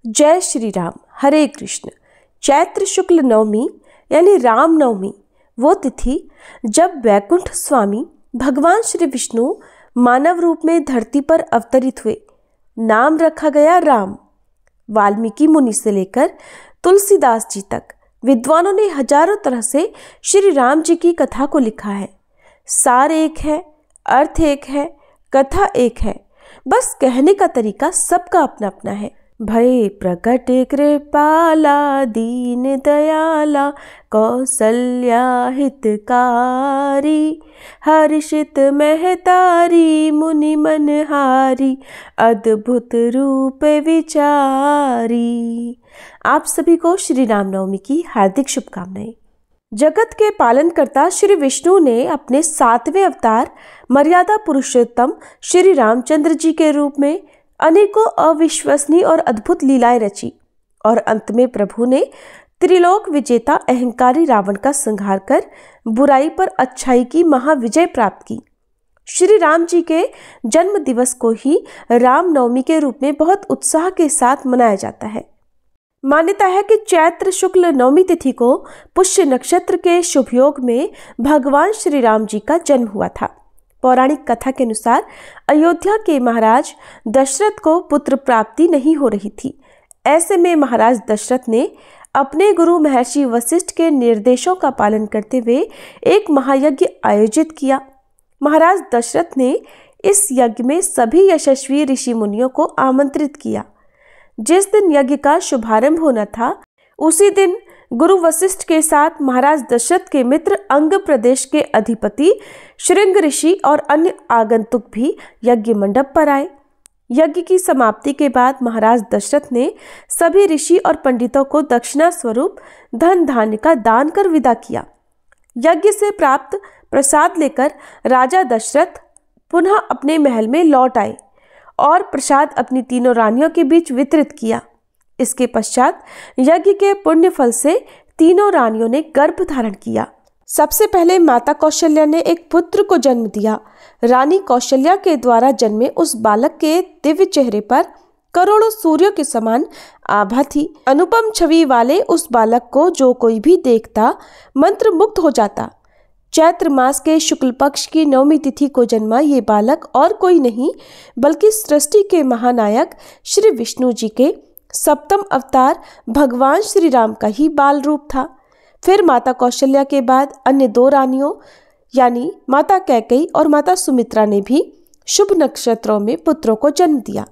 जय श्री राम। हरे कृष्ण। चैत्र शुक्ल नवमी यानी राम नवमी वो तिथि जब वैकुंठ स्वामी भगवान श्री विष्णु मानव रूप में धरती पर अवतरित हुए। नाम रखा गया राम। वाल्मीकि मुनि से लेकर तुलसीदास जी तक विद्वानों ने हजारों तरह से श्री राम जी की कथा को लिखा है। सार एक है, अर्थ एक है, कथा एक है, बस कहने का तरीका सबका अपना अपना है। भय प्रकट कृपाला दीन दयाला कौसल्या हितकारी हर्षित महतारी मुनि मनहारी अद्भुत रूप विचारी। आप सभी को श्री रामनवमी की हार्दिक शुभकामनाएं। जगत के पालनकर्ता श्री विष्णु ने अपने 7वें अवतार मर्यादा पुरुषोत्तम श्री रामचंद्र जी के रूप में अनेकों अविश्वसनीय और अद्भुत लीलाएं रची और अंत में प्रभु ने त्रिलोक विजेता अहंकारी रावण का संहार कर बुराई पर अच्छाई की महाविजय प्राप्त की। श्री राम जी के जन्म दिवस को ही रामनवमी के रूप में बहुत उत्साह के साथ मनाया जाता है। मान्यता है कि चैत्र शुक्ल नवमी तिथि को पुष्य नक्षत्र के शुभ योग में भगवान श्री राम जी का जन्म हुआ था। पौराणिक कथा के अनुसार अयोध्या के महाराज दशरथ को पुत्र प्राप्ति नहीं हो रही थी। ऐसे में महाराज दशरथ ने अपने गुरु महर्षि वशिष्ठ के निर्देशों का पालन करते हुए एक महायज्ञ आयोजित किया। महाराज दशरथ ने इस यज्ञ में सभी यशस्वी ऋषि मुनियों को आमंत्रित किया। जिस दिन यज्ञ का शुभारंभ होना था उसी दिन गुरु वशिष्ठ के साथ महाराज दशरथ के मित्र अंग प्रदेश के अधिपति श्रृंग ऋषि और अन्य आगंतुक भी यज्ञ मंडप पर आए। यज्ञ की समाप्ति के बाद महाराज दशरथ ने सभी ऋषि और पंडितों को दक्षिणा स्वरूप धन धान्य का दान कर विदा किया। यज्ञ से प्राप्त प्रसाद लेकर राजा दशरथ पुनः अपने महल में लौट आए और प्रसाद अपनी तीनों रानियों के बीच वितरित किया। इसके पश्चात यज्ञ के पुण्य फल से तीनों रानियों ने गर्भ धारण किया। सबसे पहले माता कौशल्या ने एक पुत्र को जन्म दिया। रानी कौशल्या के द्वारा जन्मे उस बालक के दिव्य चेहरे पर करोड़ों सूर्यों के समान आभा थी। अनुपम छवि वाले उस बालक को जो कोई भी देखता मंत्र मुग्ध हो जाता। चैत्र मास के शुक्ल पक्ष की नवमी तिथि को जन्मा ये बालक और कोई नहीं बल्कि सृष्टि के महानायक श्री विष्णु जी के 7वें अवतार भगवान श्री राम का ही बाल रूप था। फिर माता कौशल्या के बाद अन्य 2 रानियों यानी माता कैकेयी और माता सुमित्रा ने भी शुभ नक्षत्रों में पुत्रों को जन्म दिया।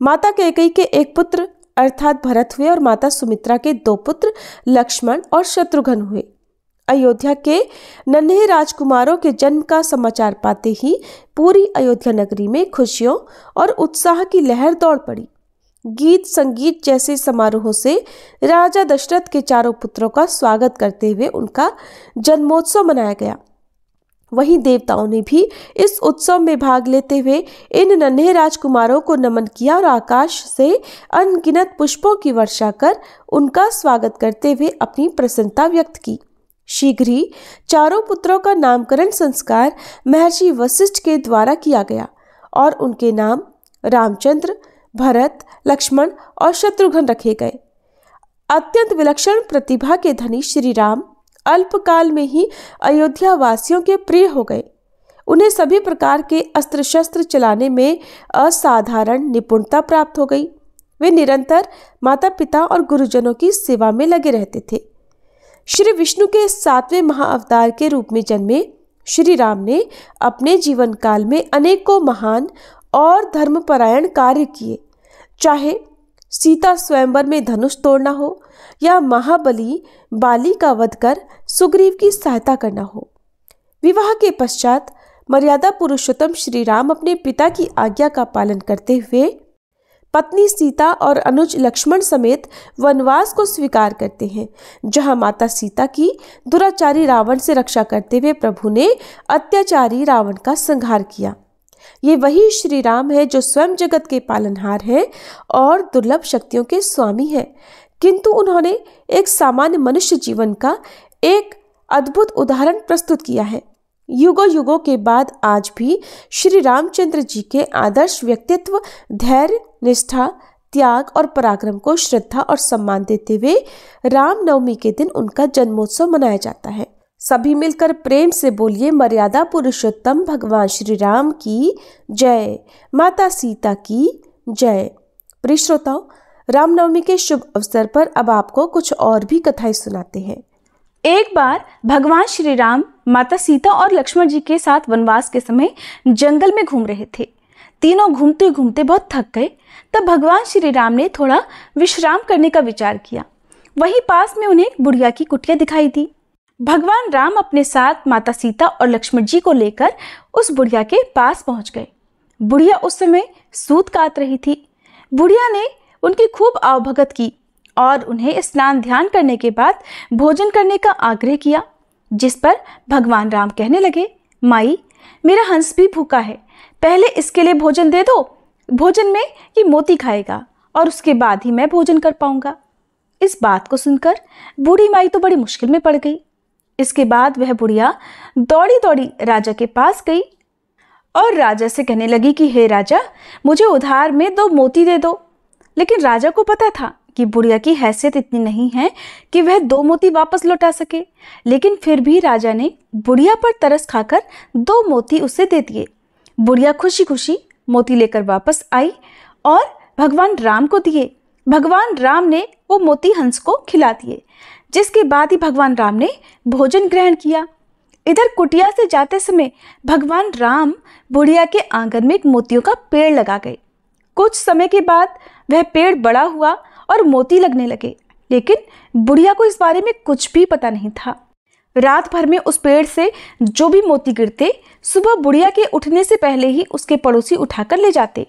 माता कैकेयी के एक पुत्र अर्थात भरत हुए और माता सुमित्रा के 2 पुत्र लक्ष्मण और शत्रुघ्न हुए। अयोध्या के नन्हे राजकुमारों के जन्म का समाचार पाते ही पूरी अयोध्या नगरी में खुशियों और उत्साह की लहर दौड़ पड़ी। गीत संगीत जैसे समारोहों से राजा दशरथ के 4 पुत्रों का स्वागत करते हुए उनका जन्मोत्सव मनाया गया। वहीं देवताओं ने भी इस उत्सव में भाग लेते हुए इन नन्हे राजकुमारों को नमन किया और आकाश से अनगिनत पुष्पों की वर्षा कर उनका स्वागत करते हुए अपनी प्रसन्नता व्यक्त की। शीघ्र ही 4 पुत्रों का नामकरण संस्कार महर्षि वशिष्ठ के द्वारा किया गया और उनके नाम रामचंद्र, भरत, लक्ष्मण और शत्रुघ्न रखे गए। अत्यंत विलक्षण प्रतिभा के धनी श्री राम अल्पकाल में ही अयोध्या वासियों के प्रिय हो गए। उन्हें सभी प्रकार के अस्त्र शस्त्र चलाने में असाधारण निपुणता प्राप्त हो गई। वे निरंतर माता पिता और गुरुजनों की सेवा में लगे रहते थे। श्री विष्णु के 7वें महाअवतार के रूप में जन्मे श्री राम ने अपने जीवन काल में अनेकों महान और धर्मपरायण कार्य किए। चाहे सीता स्वयंवर में धनुष तोड़ना हो या महाबली बाली का वध कर सुग्रीव की सहायता करना हो। विवाह के पश्चात मर्यादा पुरुषोत्तम श्री राम अपने पिता की आज्ञा का पालन करते हुए पत्नी सीता और अनुज लक्ष्मण समेत वनवास को स्वीकार करते हैं, जहां माता सीता की दुराचारी रावण से रक्षा करते हुए प्रभु ने अत्याचारी रावण का संहार किया। ये वही श्री राम है जो स्वयं जगत के पालनहार हैं और दुर्लभ शक्तियों के स्वामी हैं, किंतु उन्होंने एक सामान्य मनुष्य जीवन का एक अद्भुत उदाहरण प्रस्तुत किया है। युगों युगों के बाद आज भी श्री रामचंद्र जी के आदर्श व्यक्तित्व, धैर्य, निष्ठा, त्याग और पराक्रम को श्रद्धा और सम्मान देते हुए रामनवमी के दिन उनका जन्मोत्सव मनाया जाता है। सभी मिलकर प्रेम से बोलिए, मर्यादा पुरुषोत्तम भगवान श्री राम की जय, माता सीता की जय। प्रिय श्रोताओ, रामनवमी के शुभ अवसर पर अब आपको कुछ और भी कथाएं सुनाते हैं। एक बार भगवान श्री राम माता सीता और लक्ष्मण जी के साथ वनवास के समय जंगल में घूम रहे थे। तीनों घूमते घूमते बहुत थक गए। तब भगवान श्री राम ने थोड़ा विश्राम करने का विचार किया। वहीं पास में उन्हें एक बुढ़िया की कुटिया दिखाई दी। भगवान राम अपने साथ माता सीता और लक्ष्मण जी को लेकर उस बुढ़िया के पास पहुंच गए। बुढ़िया उस समय सूत काट रही थी। बुढ़िया ने उनकी खूब आवभगत की और उन्हें स्नान ध्यान करने के बाद भोजन करने का आग्रह किया, जिस पर भगवान राम कहने लगे, माई, मेरा हंस भी भूखा है, पहले इसके लिए भोजन दे दो। भोजन में ये मोती खाएगा और उसके बाद ही मैं भोजन कर पाऊंगा। इस बात को सुनकर बूढ़ी माई तो बड़ी मुश्किल में पड़ गई। इसके बाद वह बुढ़िया दौड़ी दौड़ी राजा के पास गई और राजा से कहने लगी कि हे राजा, मुझे उधार में 2 मोती दे दो। लेकिन राजा को पता था कि बुढ़िया की हैसियत इतनी नहीं है कि वह 2 मोती वापस लौटा सके। लेकिन फिर भी राजा ने बुढ़िया पर तरस खाकर 2 मोती उसे दे दिए। बुढ़िया खुशी खुशी मोती लेकर वापस आई और भगवान राम को दिए। भगवान राम ने वो मोती हंस को खिला दिए, जिसके बाद ही भगवान राम ने भोजन ग्रहण किया। इधर कुटिया से जाते समय भगवान राम बुढ़िया के आंगन में एक मोतियों का पेड़ लगा गए। कुछ समय के बाद वह पेड़ बड़ा हुआ और मोती लगने लगे, लेकिन बुढ़िया को इस बारे में कुछ भी पता नहीं था। रात भर में उस पेड़ से जो भी मोती गिरते, सुबह बुढ़िया के उठने से पहले ही उसके पड़ोसी उठाकर ले जाते।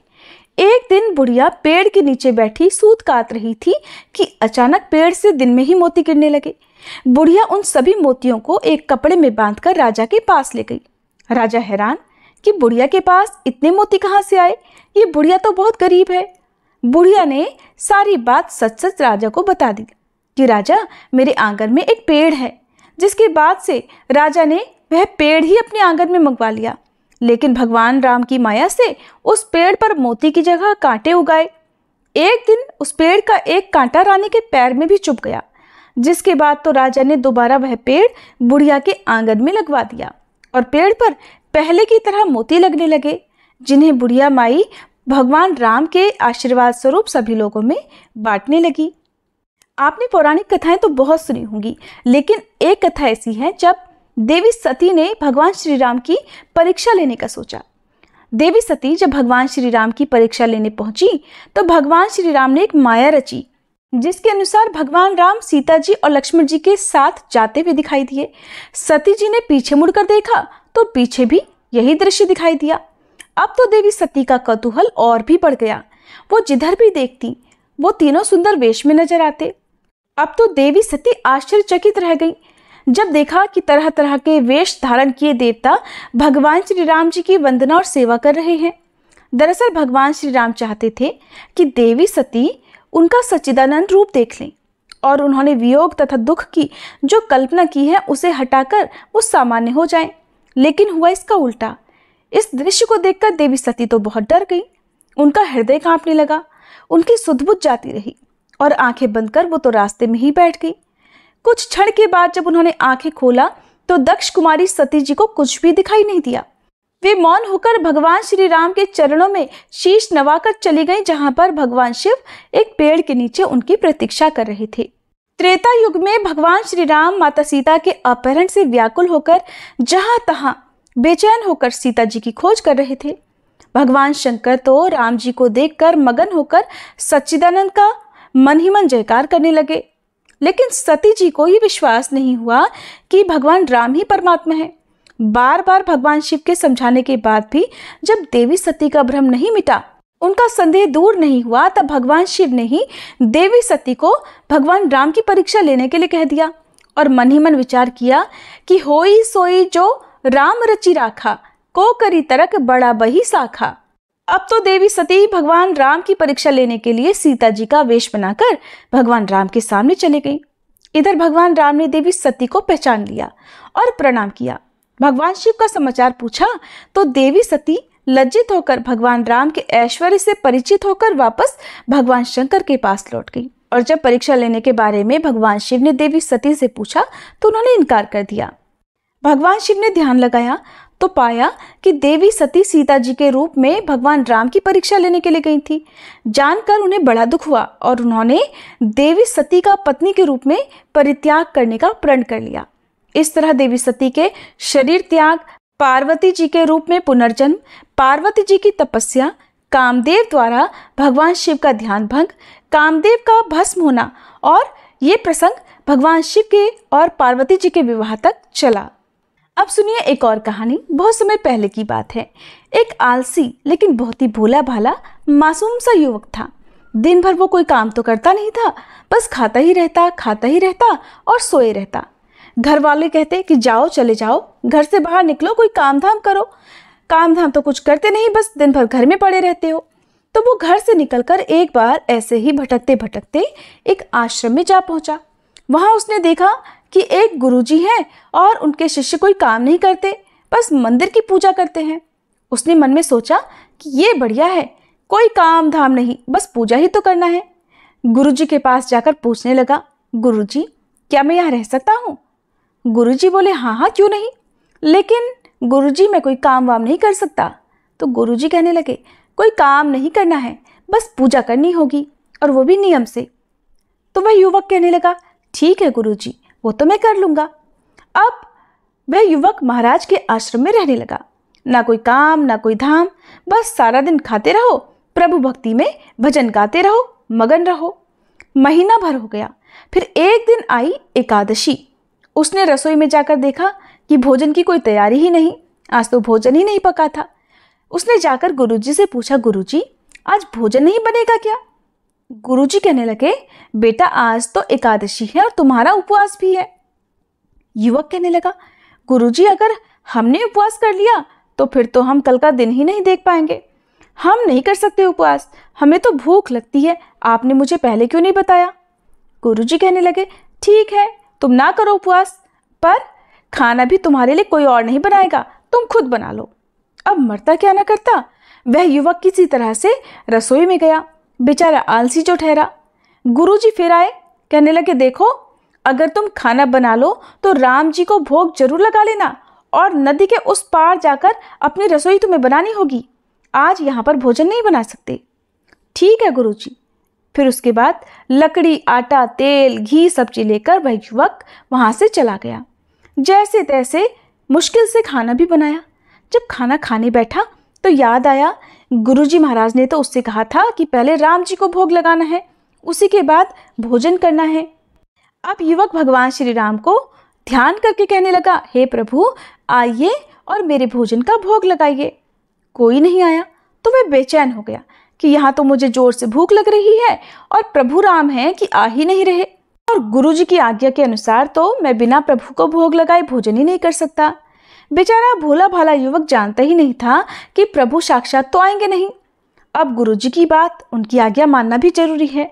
एक दिन बुढ़िया पेड़ के नीचे बैठी सूत काट रही थी कि अचानक पेड़ से दिन में ही मोती गिरने लगे। बुढ़िया उन सभी मोतियों को एक कपड़े में बांधकर राजा के पास ले गई। राजा हैरान कि बुढ़िया के पास इतने मोती कहाँ से आए, ये बुढ़िया तो बहुत गरीब है। बुढ़िया ने सारी बात सच सच राजा को बता दी कि राजा, मेरे आंगन में एक पेड़ है। जिसके बाद से राजा ने वह पेड़ ही अपने आंगन में मंगवा लिया। लेकिन भगवान राम की माया से उस पेड़ पर मोती की जगह कांटे उगाए। एक दिन उस पेड़ का एक कांटा रानी के पैर में भी चुभ गया, जिसके बाद तो राजा ने दोबारा वह पेड़ बुढ़िया के आंगन में लगवा दिया और पेड़ पर पहले की तरह मोती लगने लगे, जिन्हें बुढ़िया माई भगवान राम के आशीर्वाद स्वरूप सभी लोगों में बांटने लगी। आपने पौराणिक कथाएं तो बहुत सुनी होंगी, लेकिन एक कथा ऐसी है जब देवी सती ने भगवान श्री राम की परीक्षा लेने का सोचा। देवी सती जब भगवान श्री राम की परीक्षा लेने पहुंची तो भगवान श्री राम ने एक माया रची, जिसके अनुसार भगवान राम सीता जी और लक्ष्मण जी के साथ जाते हुए दिखाई दिए। सती जी ने पीछे मुड़कर देखा तो पीछे भी यही दृश्य दिखाई दिया। अब तो देवी सती का कौतूहल और भी बढ़ गया। वो जिधर भी देखती वो तीनों सुंदर वेश में नजर आते। अब तो देवी सती आश्चर्यचकित रह गई जब देखा कि तरह तरह के वेश धारण किए देवता भगवान श्री राम जी की वंदना और सेवा कर रहे हैं। दरअसल भगवान श्री राम चाहते थे कि देवी सती उनका सच्चिदानंद रूप देख लें और उन्होंने वियोग तथा दुख की जो कल्पना की है उसे हटाकर वो सामान्य हो जाएं। लेकिन हुआ इसका उल्टा। इस दृश्य को देखकर देवी सती तो बहुत डर गई। उनका हृदय कांपने लगा, उनकी सुध-बुध जाती रही और आंखें बंद कर वो तो रास्ते में ही बैठ गई। कुछ क्षण के बाद जब उन्होंने आंखें खोला तो दक्ष कुमारी सती जी को कुछ भी दिखाई नहीं दिया। वे मौन होकर भगवान श्री राम के चरणों में शीश नवाकर चली गईं, जहां पर भगवान शिव एक पेड़ के नीचे उनकी प्रतीक्षा कर रहे थे। त्रेता युग में भगवान श्री राम माता सीता के अपहरण से व्याकुल होकर जहां तहां बेचैन होकर सीता जी की खोज कर रहे थे। भगवान शंकर तो राम जी को देखकर मगन होकर सच्चिदानंद का मन ही मन जयकार करने लगे। लेकिन सती जी को ये विश्वास नहीं हुआ कि भगवान राम ही परमात्मा है। बार बार भगवान शिव के समझाने के बाद भी जब देवी सती का भ्रम नहीं मिटा, उनका संदेह दूर नहीं हुआ, तब भगवान शिव ने ही देवी सती को भगवान राम की परीक्षा लेने के लिए कह दिया और मन ही मन विचार किया कि होई सोई जो राम रचि राखा, को करी तरक बड़ा बही साखा। अब तो देवी सती भगवान राम की परीक्षा लेने के लिए सीता जी का वेश बनाकर भगवान राम के सामने चले गई। इधर भगवान राम ने देवी सती को पहचान लिया और प्रणाम किया। भगवान शिव का समाचार पूछा तो देवी सती लज्जित होकर भगवान राम के ऐश्वर्य से परिचित होकर वापस भगवान शंकर के पास लौट गई। और जब परीक्षा लेने के बारे में भगवान शिव ने देवी सती से पूछा तो उन्होंने इनकार कर दिया। भगवान शिव ने ध्यान लगाया तो पाया कि देवी सती सीता जी के रूप में भगवान राम की परीक्षा लेने के लिए गई थी। जानकर उन्हें बड़ा दुख हुआ और उन्होंने देवी सती का पत्नी के रूप में परित्याग करने का प्रण कर लिया। इस तरह देवी सती के शरीर त्याग, पार्वती जी के रूप में पुनर्जन्म, पार्वती जी की तपस्या, कामदेव द्वारा भगवान शिव का ध्यान भंग, कामदेव का भस्म होना और ये प्रसंग भगवान शिव के और पार्वती जी के विवाह तक चला। अब सुनिए एक और कहानी। बहुत समय पहले की बात है। एक आलसी लेकिन बहुत ही भोला भाला मासूम सा युवक था। दिन भर वो कोई काम तो करता नहीं था, बस खाता ही रहता और सोए रहता। घर वाले कहते कि जाओ, चले जाओ, घर से बाहर निकलो, कोई काम धाम करो। काम धाम तो कुछ करते नहीं, बस दिन भर घर में पड़े रहते हो। तो वो घर से निकलकर एक बार ऐसे ही भटकते भटकते एक आश्रम में जा पहुंचा। वहां उसने देखा कि एक गुरुजी हैं और उनके शिष्य कोई काम नहीं करते, बस मंदिर की पूजा करते हैं। उसने मन में सोचा कि ये बढ़िया है, कोई काम धाम नहीं, बस पूजा ही तो करना है। गुरुजी के पास जाकर पूछने लगा, गुरुजी क्या मैं यहाँ रह सकता हूँ? गुरुजी बोले, हाँ हाँ क्यों नहीं, लेकिन गुरुजी मैं कोई काम वाम नहीं कर सकता। तो गुरुजी कहने लगे, कोई काम नहीं करना है, बस पूजा करनी होगी और वो भी नियम से। तो वह युवक कहने लगा, ठीक है गुरुजी, वो तो मैं कर लूंगा। अब वह युवक महाराज के आश्रम में रहने लगा। ना कोई काम ना कोई धाम, बस सारा दिन खाते रहो, प्रभु भक्ति में भजन गाते रहो, मगन रहो। महीना भर हो गया। फिर एक दिन आई एकादशी। उसने रसोई में जाकर देखा कि भोजन की कोई तैयारी ही नहीं, आज तो भोजन ही नहीं पका था। उसने जाकर गुरुजी से पूछा, गुरुजी आज भोजन नहीं बनेगा क्या? गुरुजी कहने लगे, बेटा आज तो एकादशी है और तुम्हारा उपवास भी है। युवक कहने लगा, गुरुजी अगर हमने उपवास कर लिया तो फिर तो हम कल का दिन ही नहीं देख पाएंगे। हम नहीं कर सकते उपवास, हमें तो भूख लगती है, आपने मुझे पहले क्यों नहीं बताया? गुरुजी कहने लगे, ठीक है तुम ना करो उपवास, पर खाना भी तुम्हारे लिए कोई और नहीं बनाएगा, तुम खुद बना लो। अब मरता क्या ना करता, वह युवक किसी तरह से रसोई में गया। बेचारा आलसी जो ठहरा। गुरुजी फिर आए, कहने लगे, देखो अगर तुम खाना बना लो तो राम जी को भोग जरूर लगा लेना और नदी के उस पार जाकर अपनी रसोई तुम्हें बनानी होगी, आज यहाँ पर भोजन नहीं बना सकते। ठीक है गुरुजी। फिर उसके बाद लकड़ी, आटा, तेल, घी, सब्जी लेकर वह युवक वहाँ से चला गया। जैसे तैसे मुश्किल से खाना भी बनाया। जब खाना खाने बैठा तो याद आया, गुरुजी महाराज ने तो उससे कहा था कि पहले राम जी को भोग लगाना है, उसी के बाद भोजन करना है। अब युवक भगवान श्री राम को ध्यान करके कहने लगा, हे प्रभु आइए और मेरे भोजन का भोग लगाइए। कोई नहीं आया तो वह बेचैन हो गया कि यहाँ तो मुझे जोर से भूख लग रही है और प्रभु राम हैं कि आ ही नहीं रहे, और गुरुजी की आज्ञा के अनुसार तो मैं बिना प्रभु को भोग लगाए भोजन ही नहीं कर सकता। बेचारा भोला भाला युवक जानता ही नहीं था कि प्रभु साक्षात तो आएंगे नहीं। अब गुरुजी की बात, उनकी आज्ञा मानना भी जरूरी है।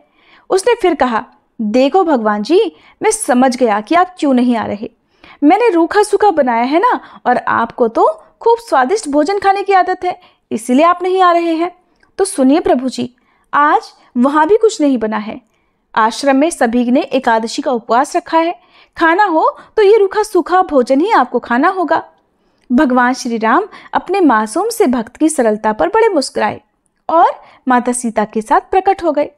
उसने फिर कहा, देखो भगवान जी, मैं समझ गया कि आप क्यों नहीं आ रहे। मैंने रूखा सूखा बनाया है ना, और आपको तो खूब स्वादिष्ट भोजन खाने की आदत है, इसीलिए आप नहीं आ रहे हैं। तो सुनिए प्रभु जी, आज वहाँ भी कुछ नहीं बना है। आश्रम में सभी ने एकादशी का उपवास रखा है, खाना हो तो ये रूखा सूखा भोजन ही आपको खाना होगा। भगवान श्री राम अपने मासूम से भक्त की सरलता पर बड़े मुस्कुराए और माता सीता के साथ प्रकट हो गए।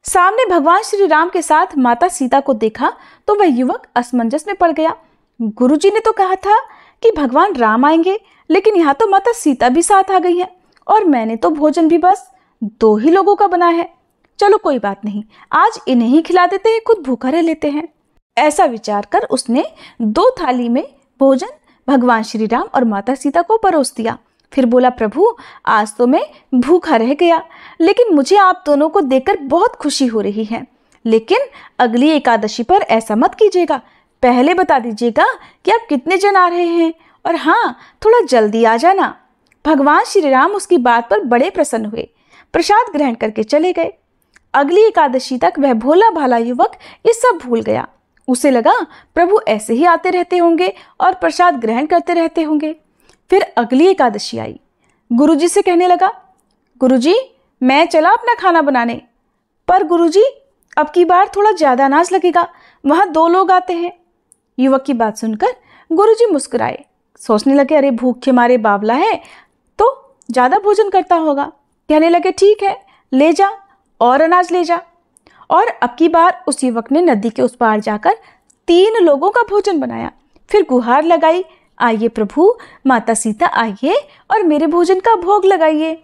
सामने भगवान श्री राम के साथ माता सीता को देखा तो वह युवक असमंजस में पड़ गया। गुरुजी ने तो कहा था कि भगवान राम आएंगे, लेकिन यहाँ तो माता सीता भी साथ आ गई है और मैंने तो भोजन भी बस 2 ही लोगों का बना है। चलो कोई बात नहीं, आज इन्हें ही खिला देते हैं, खुद भूखा रह लेते हैं। ऐसा विचार कर उसने 2 थाली में भोजन भगवान श्री राम और माता सीता को परोस दिया। फिर बोला, प्रभु आज तो मैं भूखा रह गया, लेकिन मुझे आप दोनों को देखकर बहुत खुशी हो रही है। लेकिन अगली एकादशी पर ऐसा मत कीजिएगा, पहले बता दीजिएगा कि आप कितने जन आ रहे हैं, और हाँ थोड़ा जल्दी आ जाना। भगवान श्री राम उसकी बात पर बड़े प्रसन्न हुए, प्रसाद ग्रहण करके चले गए। अगली एकादशी तक वह भोला भाला युवक ये सब भूल गया। उसे लगा प्रभु ऐसे ही आते रहते होंगे और प्रसाद ग्रहण करते रहते होंगे। फिर अगली एकादशी आई। गुरुजी से कहने लगा, गुरुजी मैं चला अपना खाना बनाने, पर गुरुजी अब की बार थोड़ा ज्यादा अनाज लगेगा, वहां 2 लोग आते हैं। युवक की बात सुनकर गुरुजी मुस्कुराए, सोचने लगे अरे भूख के मारे बावला है तो ज्यादा भोजन करता होगा। कहने लगे ठीक है, ले जा और अनाज ले जा। और अब की बार उस युवक ने नदी के उस पार जाकर 3 लोगों का भोजन बनाया। फिर गुहार लगाई, आइए प्रभु, माता सीता आइए और मेरे भोजन का भोग लगाइए।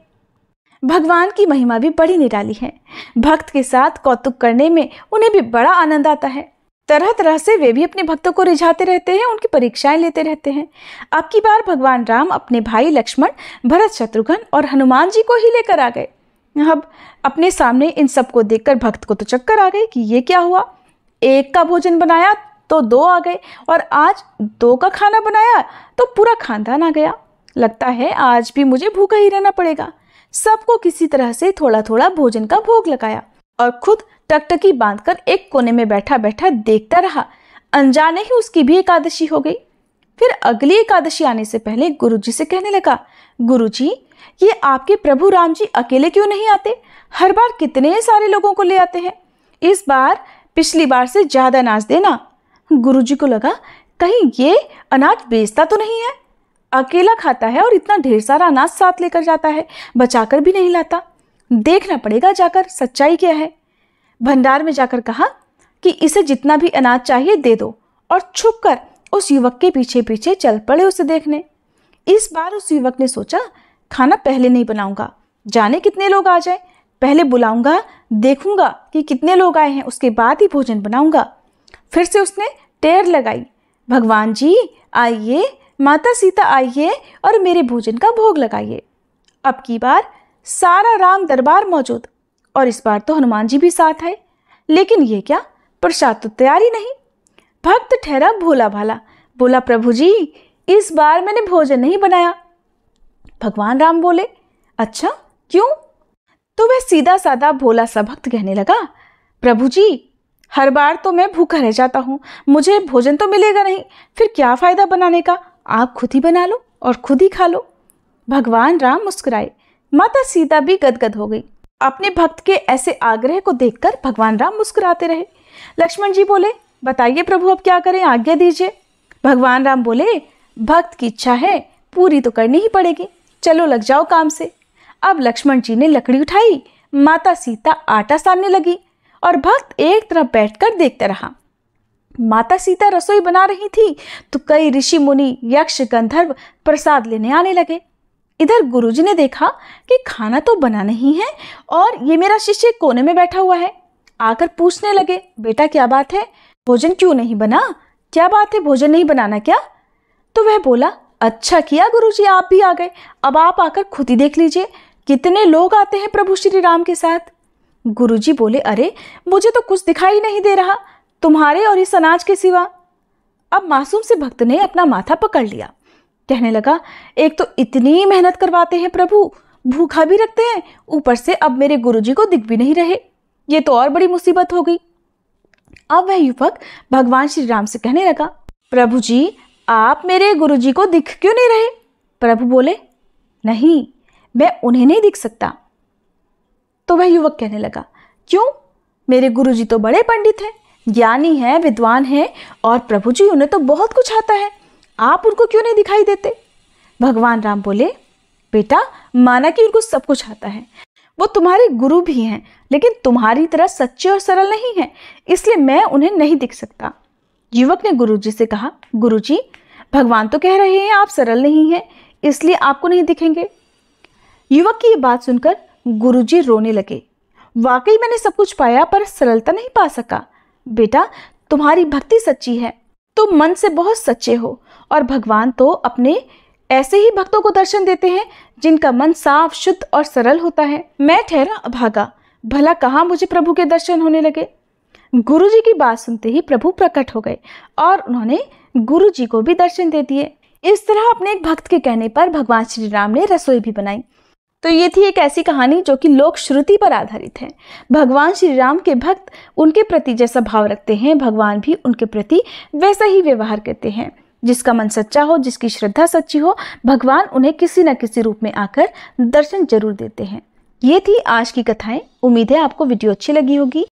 भगवान की महिमा भी बड़ी निराली है। भक्त के साथ कौतुक करने में उन्हें भी बड़ा आनंद आता है। तरह तरह से वे भी अपने भक्तों को रिझाते रहते हैं, उनकी परीक्षाएं लेते रहते हैं। अब की बार भगवान राम अपने भाई लक्ष्मण, भरत, शत्रुघ्न और हनुमान जी को ही लेकर आ गए। अब अपने सामने इन सबको देखकर भक्त को तो चक्कर आ गई कि ये क्या हुआ, एक का भोजन बनाया तो 2 आ गए और आज 2 का खाना बनाया तो पूरा खानदान आ गया। लगता है आज भी मुझे भूखा ही रहना पड़ेगा। सबको किसी तरह से थोड़ा थोड़ा भोजन का भोग लगाया और खुद टकटकी बांधकर एक कोने में बैठा बैठा देखता रहा। अनजाने ही उसकी भी एकादशी हो गई। फिर अगली एकादशी आने से पहले गुरुजी से कहने लगा, गुरुजी ये आपके प्रभु राम जी अकेले क्यों नहीं आते? हर बार कितने सारे लोगों को ले आते हैं। इस बार पिछली बार से ज्यादा अनाज देना। गुरुजी को लगा कहीं ये अनाज बेचता तो नहीं है, अकेला खाता है और इतना ढेर सारा अनाज साथ लेकर जाता है, बचाकर भी नहीं लाता। देखना पड़ेगा जाकर सच्चाई क्या है। भंडार में जाकर कहा कि इसे जितना भी अनाज चाहिए दे दो और छुपकर उस युवक के पीछे पीछे चल पड़े उसे देखने। इस बार उस युवक ने सोचा खाना पहले नहीं बनाऊंगा, जाने कितने लोग आ जाए, पहले बुलाऊंगा, देखूंगा कि कितने लोग आए हैं, उसके बाद ही भोजन बनाऊंगा। फिर से उसने टेर लगाई, भगवान जी आइए, माता सीता आइए और मेरे भोजन का भोग लगाइए। अब की बार सारा राम दरबार मौजूद और इस बार तो हनुमान जी भी साथ आए। लेकिन ये क्या, प्रसाद तो तैयारी नहीं। भक्त ठहरा भोला भाला, बोला प्रभु जी इस बार मैंने भोजन नहीं बनाया। भगवान राम बोले, अच्छा क्यों? तो वह सीधा साधा भोला सा भक्त कहने लगा, प्रभु जी हर बार तो मैं भूखा रह जाता हूँ, मुझे भोजन तो मिलेगा नहीं, फिर क्या फायदा बनाने का, आप खुद ही बना लो और खुद ही खा लो। भगवान राम मुस्कुराए। माता सीता भी गदगद हो गई। अपने भक्त के ऐसे आग्रह को देखकर भगवान राम मुस्कुराते रहे। लक्ष्मण जी बोले, बताइए प्रभु अब क्या करें, आज्ञा दीजिए। भगवान राम बोले, भक्त की इच्छा है पूरी तो करनी ही पड़ेगी, चलो लग जाओ काम से। अब लक्ष्मण जी ने लकड़ी उठाई, माता सीता आटा सानने लगी और भक्त एक तरफ बैठकर देखता रहा। माता सीता रसोई बना रही थी तो कई ऋषि मुनि, यक्ष, गंधर्व प्रसाद लेने आने लगे। इधर गुरुजी ने देखा कि खाना तो बना नहीं है और ये मेरा शिष्य कोने में बैठा हुआ है। आकर पूछने लगे, बेटा क्या बात है, भोजन क्यों नहीं बना, क्या बात है, भोजन नहीं बनाना क्या? तो वह बोला, अच्छा किया गुरुजी आप भी आ गए, अब आप आकर खुद ही देख लीजिए कितने लोग आते हैं प्रभु श्री राम के साथ। गुरुजी बोले, अरे मुझे तो कुछ दिखाई नहीं दे रहा तुम्हारे और इस अनाज के सिवा। अब मासूम से भक्त ने अपना माथा पकड़ लिया, कहने लगा, एक तो इतनी मेहनत करवाते हैं प्रभु, भूखा भी रखते हैं, ऊपर से अब मेरे गुरुजी को दिख भी नहीं रहे, ये तो और बड़ी मुसीबत हो गई। अब वह युवक भगवान श्री राम से कहने लगा, प्रभु जी आप मेरे गुरुजी को दिख क्यों नहीं रहे? प्रभु बोले, नहीं मैं उन्हें नहीं दिख सकता। तो वह युवक कहने लगा, क्यों? मेरे गुरुजी तो बड़े पंडित हैं, ज्ञानी हैं, विद्वान हैं और प्रभु जी उन्हें तो बहुत कुछ आता है, आप उनको क्यों नहीं दिखाई देते? भगवान राम बोले, बेटा माना कि उनको सब कुछ आता है, वो तुम्हारे गुरु भी हैं, लेकिन तुम्हारी तरह सच्चे और सरल नहीं हैं, इसलिए मैं उन्हें नहीं दिख सकता। युवक ने गुरुजी से कहा, गुरुजी भगवान तो कह रहे हैं आप सरल नहीं हैं, इसलिए आपको नहीं दिखेंगे। युवक की ये बात सुनकर गुरुजी रोने लगे, वाकई मैंने सब कुछ पाया पर सरलता नहीं पा सका। बेटा तुम्हारी भक्ति सच्ची है, तुम मन से बहुत सच्चे हो और भगवान तो अपने ऐसे ही भक्तों को दर्शन देते हैं जिनका मन साफ, शुद्ध और सरल होता है। मैं ठहरा अभागा, भला कहाँ मुझे प्रभु के दर्शन होने लगे। गुरुजी की बात सुनते ही प्रभु प्रकट हो गए और उन्होंने गुरुजी को भी दर्शन दे दिए। इस तरह अपने एक भक्त के कहने पर भगवान श्री राम ने रसोई भी बनाई। तो ये थी एक ऐसी कहानी जो कि लोक श्रुति पर आधारित है। भगवान श्री राम के भक्त उनके प्रति जैसा भाव रखते हैं, भगवान भी उनके प्रति वैसा ही व्यवहार करते हैं। जिसका मन सच्चा हो, जिसकी श्रद्धा सच्ची हो, भगवान उन्हें किसी न किसी रूप में आकर दर्शन जरूर देते हैं। ये थी आज की कथाएं। उम्मीद है आपको वीडियो अच्छी लगी होगी।